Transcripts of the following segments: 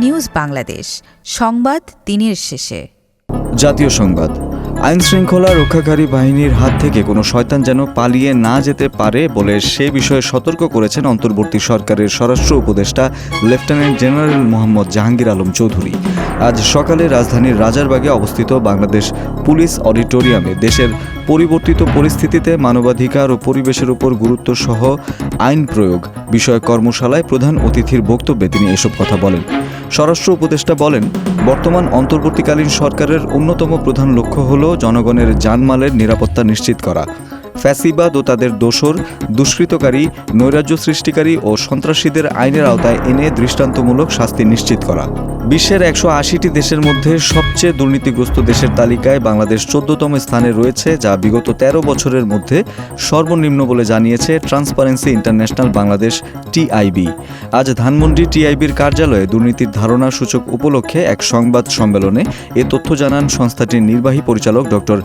News Bangladesh, সংবাদ দিনের শেষে। জাতীয় সংবাদ। আইন শৃঙ্খলা রক্ষাকারী বাহিনীর হাত থেকে কোনো শয়তান যেন পালিয়ে না যেতে পারে বলে সে বিষয়ে সতর্ক করেছেন অন্তর্বর্তী সরকারের স্বরাষ্ট্র উপদেষ্টা লেফটেন্যান্ট জেনারেল মোহাম্মদ জাহাঙ্গীর আলম চৌধুরী। আজ সকালে রাজধানীর রাজারবাগে অবস্থিত বাংলাদেশ পুলিশ অডিটোরিয়ামে দেশের পরিবর্তিত পরিস্থিতিতে মানবাধিকার ও পরিবেশের উপর গুরুত্ব সহ আইন প্রয়োগ বিষয়ক কর্মশালায় প্রধান অতিথির বক্তব্যে তিনি এসব কথা বলেন। স্বরাষ্ট্র উপদেষ্টা বলেন, বর্তমান অন্তর্বর্তীকালীন সরকারের অন্যতম প্রধান লক্ষ্য হল জনগণের জানমালের নিরাপত্তা নিশ্চিত করা। ফ্যাসিবাদ ও তাদের দোসর, দুষ্কৃতকারী, নৈরাজ্য সৃষ্টিকারী ও সন্ত্রাসীদের আইনের আওতায় এনে দৃষ্টান্তমূলক শাস্তি নিশ্চিত করা। বিশ্বের ১৮০টি দেশের মধ্যে সবচেয়ে দুর্নীতিগ্রস্ত দেশের তালিকায় বাংলাদেশ ১৪তম স্থানে রয়েছে, যা বিগত ১৩ বছরের মধ্যে সর্বনিম্ন বলে জানিয়েছে ট্রান্সপারেন্সি ইন্টারন্যাশনাল বাংলাদেশ টিআইবি। আজ ধানমন্ডি টিআইবির কার্যালয়ে দুর্নীতির ধারণা সূচক উপলক্ষে এক সংবাদ সম্মেলনে এ তথ্য জানান সংস্থাটির নির্বাহী পরিচালক ডক্টর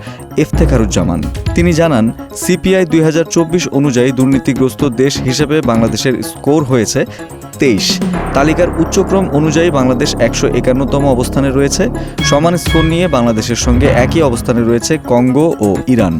ইফতেখারুজ্জামান। তিনি জানান, সিপিআই ২০২৪ অনুযায়ী দুর্নীতিগ্রস্ত দেশ হিসেবে বাংলাদেশের স্কোর হয়েছে ২৩। তালিকার উচ্চক্রম অনুযায়ী বাংলাদেশ ১৫১তম অবস্থানে রয়েছে। সমান স্কোর নিয়ে বাংলাদেশের সঙ্গে একই অবস্থানে রয়েছে কঙ্গো ও ইরান।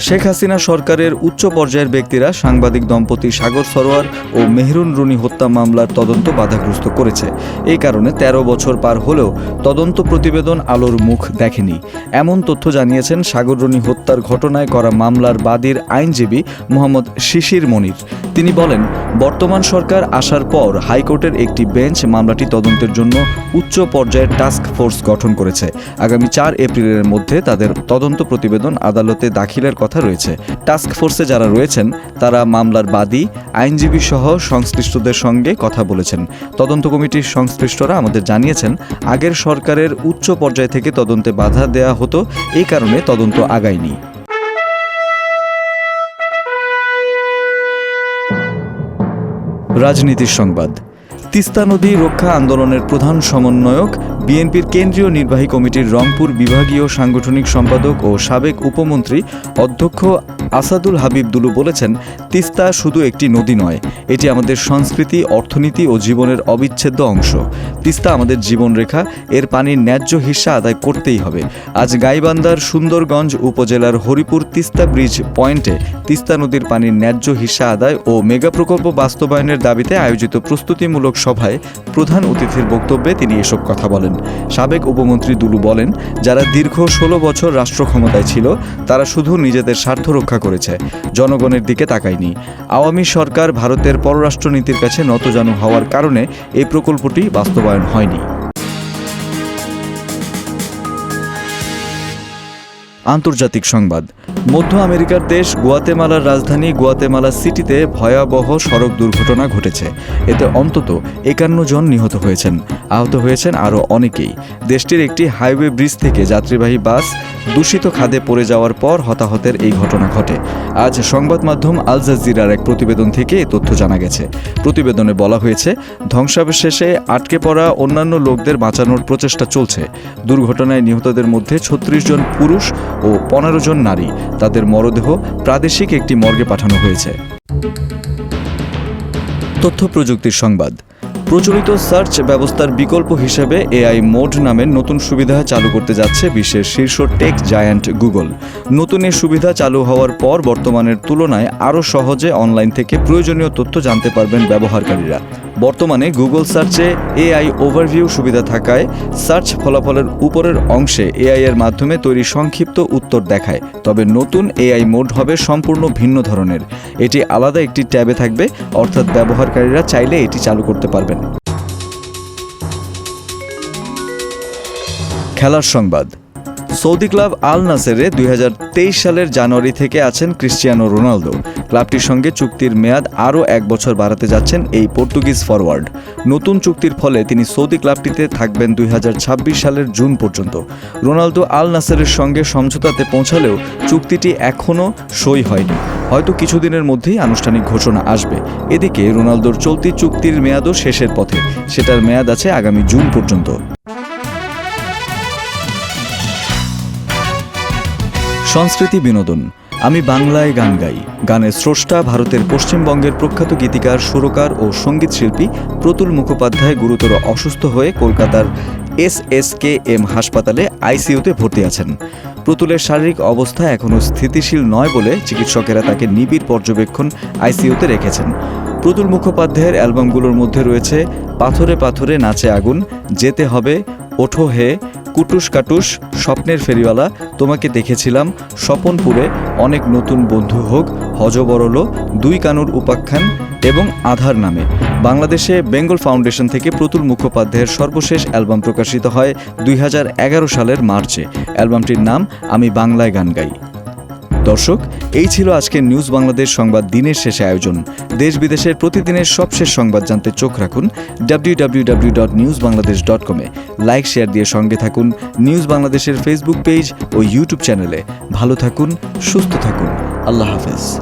শেখ হাসিনা সরকারের উচ্চ পর্যায়ের ব্যক্তিরা সাংবাদিক দম্পতি সাগর সরোয়ার ও মেহরুন রুনি হত্যা মামলার তদন্ত বাধাগ্রস্ত করেছে। এই কারণে ১৩ বছর পার হলেও তদন্ত প্রতিবেদন আলোর মুখ দেখেনি, এমন তথ্য জানিয়েছেন সাগর রুনি হত্যার ঘটনায় করা মামলার বাদীর আইনজীবী মোহাম্মদ শিশির মনির। তিনি বলেন, বর্তমান সরকার আসার পর হাইকোর্টের একটি বেঞ্চ মামলাটি তদন্তের জন্য উচ্চ পর্যায়ের টাস্ক ফোর্স গঠন করেছে। আগামী ৪ এপ্রিলের মধ্যে তাদের তদন্ত প্রতিবেদন আদালতে দাখিলের কথা রয়েছে। টাস্ক ফোর্সে যারা রয়েছেন তারা মামলার বাদী, আইনজীবী সহ সংশ্লিষ্টদের সঙ্গে কথা বলেছেন। তদন্ত কমিটির সংশ্লিষ্টরা আমাদের জানিয়েছেন, আগের সরকারের উচ্চ পর্যায় থেকে তদন্তে বাধা দেয়া হতো, এই কারণে তদন্ত আগায়নি। রাজনীতির সংবাদ। তিস্তা নদী রক্ষা আন্দোলনের প্রধান সমন্বয়ক, বিএনপির কেন্দ্রীয় নির্বাহী কমিটির রংপুর বিভাগীয় সাংগঠনিক সম্পাদক ও সাবেক উপমন্ত্রী অধ্যক্ষ আসাদুল হাবিব দুলু বলেছেন, তিস্তা শুধু একটি নদী নয়, এটি আমাদের সংস্কৃতি, অর্থনীতি ও জীবনের অবিচ্ছেদ্য অংশ। তিস্তা আমাদের জীবনরেখা, এর পানির ন্যায্য হিস্সা আদায় করতেই হবে। আজ গাইবান্ধার সুন্দরগঞ্জ উপজেলার হরিপুর তিস্তা ব্রিজ পয়েন্টে তিস্তা নদীর পানির ন্যায্য হিস্সা আদায় ও মেগা প্রকল্প বাস্তবায়নের দাবিতে আয়োজিত প্রস্তুতিমূলক সভায় প্রধান অতিথির বক্তব্যে তিনি এসব কথা বলেন। সাবেক উপমন্ত্রী দুলু বলেন, যারা দীর্ঘ ১৬ বছর রাষ্ট্র ক্ষমতায় ছিল তারা শুধু নিজেদের স্বার্থ রক্ষা করেছে, জনগণের দিকে তাকায়নি। আওয়ামী সরকার ভারতের পররাষ্ট্রনীতির কাছে নতজানু হওয়ার কারণে এই প্রকল্পটি বাস্তবায়ন হয়নি। আন্তর্জাতিক সংবাদ। মধ্য আমেরিকার দেশ গুয়াতেমালার রাজধানী গুয়াতেমালা সিটিতে ভয়াবহ সড়ক দুর্ঘটনা ঘটেছে। এতে অন্তত ৫১ জন নিহত হয়েছেন, আহত হয়েছেন আরও অনেকেই। দেশটির একটি হাইওয়ে ব্রিজ থেকে যাত্রীবাহী বাস দূষিত খাদে পড়ে যাওয়ার পর হতাহতের এই ঘটনা ঘটে। আজ সংবাদ মাধ্যম আল জাজিরার এক প্রতিবেদন থেকে এ তথ্য জানা গেছে। প্রতিবেদনে বলা হয়েছে, ধ্বংসাবশেষে আটকে পড়া অন্যান্য লোকদের বাঁচানোর প্রচেষ্টা চলছে। দুর্ঘটনায় নিহতদের মধ্যে ৩৬ জন পুরুষ ও ১৫ জন নারী। তাদের মরদেহ প্রাদেশিক একটি মর্গে পাঠানো হয়েছে। তথ্য প্রযুক্তির সংবাদ। প্রচলিত সার্চ ব্যবস্থার বিকল্প হিসেবে এআই মোড নামের নতুন সুবিধা চালু করতে যাচ্ছে বিশ্বের শীর্ষ টেক জায়ান্ট গুগল। নতুন এই সুবিধা চালু হওয়ার পর বর্তমানের তুলনায় আরও সহজে অনলাইন থেকে প্রয়োজনীয় তথ্য জানতে পারবেন ব্যবহারকারীরা। বর্তমানে গুগল সার্চে এআই ওভারভিউ সুবিধা থাকায় সার্চ ফলাফলের উপরের অংশে এআই এর মাধ্যমে তৈরি সংক্ষিপ্ত উত্তর দেখায়। তবে নতুন এআই মোড হবে সম্পূর্ণ ভিন্ন ধরনের। এটি আলাদা একটি ট্যাবে থাকবে, অর্থাৎ ব্যবহারকারীরা চাইলে এটি চালু করতে পারবেন। খেলার সংবাদ। সৌদি ক্লাব আল নাসেরে ২০২৩ সালের জানুয়ারি থেকে আছেন ক্রিস্টিয়ানো রোনালদো। ক্লাবটির সঙ্গে চুক্তির মেয়াদ আরও ১ বছর বাড়াতে যাচ্ছেন এই পর্তুগিজ ফরওয়ার্ড। নতুন চুক্তির ফলে তিনি সৌদি ক্লাবটিতে থাকবেন ২০২৬ সালের জুন পর্যন্ত। রোনালদো আল নাসেরের সঙ্গে সমঝোতাতে পৌঁছালেও চুক্তিটি এখনও সই হয়নি। হয়তো কিছুদিনের মধ্যেই আনুষ্ঠানিক ঘোষণা আসবে। এদিকে রোনালদোর চলতি চুক্তির মেয়াদও শেষের পথে, সেটার মেয়াদ আছে আগামী জুন পর্যন্ত। সংস্কৃতি বিনোদন। আমি বাংলায় গান গাই গানের স্রষ্টা ভারতের পশ্চিমবঙ্গের প্রখ্যাত গীতিকার সুরকার ও সঙ্গীত শিল্পী প্রতুল মুখোপাধ্যায় গুরুতর অসুস্থ হয়ে কলকাতার SSKM হাসপাতালে আইসিইউতে ভর্তি আছেন। প্রতুলের শারীরিক অবস্থা এখনও স্থিতিশীল নয় বলে চিকিৎসকেরা তাকে নিবিড় পর্যবেক্ষণ আইসিইউতে রেখেছেন। প্রতুল মুখোপাধ্যায়ের অ্যালবামগুলোর মধ্যে রয়েছে পাথরে পাথরে নাচে আগুন, যেতে হবে, ওঠো হে, কুটুস কাটুস, স্বপ্নের ফেরিওয়ালা, তোমাকে দেখেছিলাম, স্বপনপুরে, অনেক নতুন বন্ধু হোক, হজবরল, দুই কানুর উপাখ্যান এবং আধার নামে। বাংলাদেশে বেঙ্গল ফাউন্ডেশন থেকে প্রতুল মুখোপাধ্যায়ের সর্বশেষ অ্যালবাম প্রকাশিত হয় 2011 সালের মার্চে। অ্যালবামটির নাম আমি বাংলায় গান গাই। দর্শক, এই ছিল আজকের নিউজ বাংলাদেশ সংবাদ দিনের শেষে আয়োজন। দেশ বিদেশের প্রতিদিনের সবশেষ সংবাদ জানতে চোখ রাখুন www.newsbangladesh.com-এ। লাইক শেয়ার দিয়ে সঙ্গে থাকুন নিউজ বাংলাদেশের ফেসবুক পেজ ও ইউটিউব চ্যানেলে। ভালো থাকুন, সুস্থ থাকুন। আল্লাহ হাফেজ।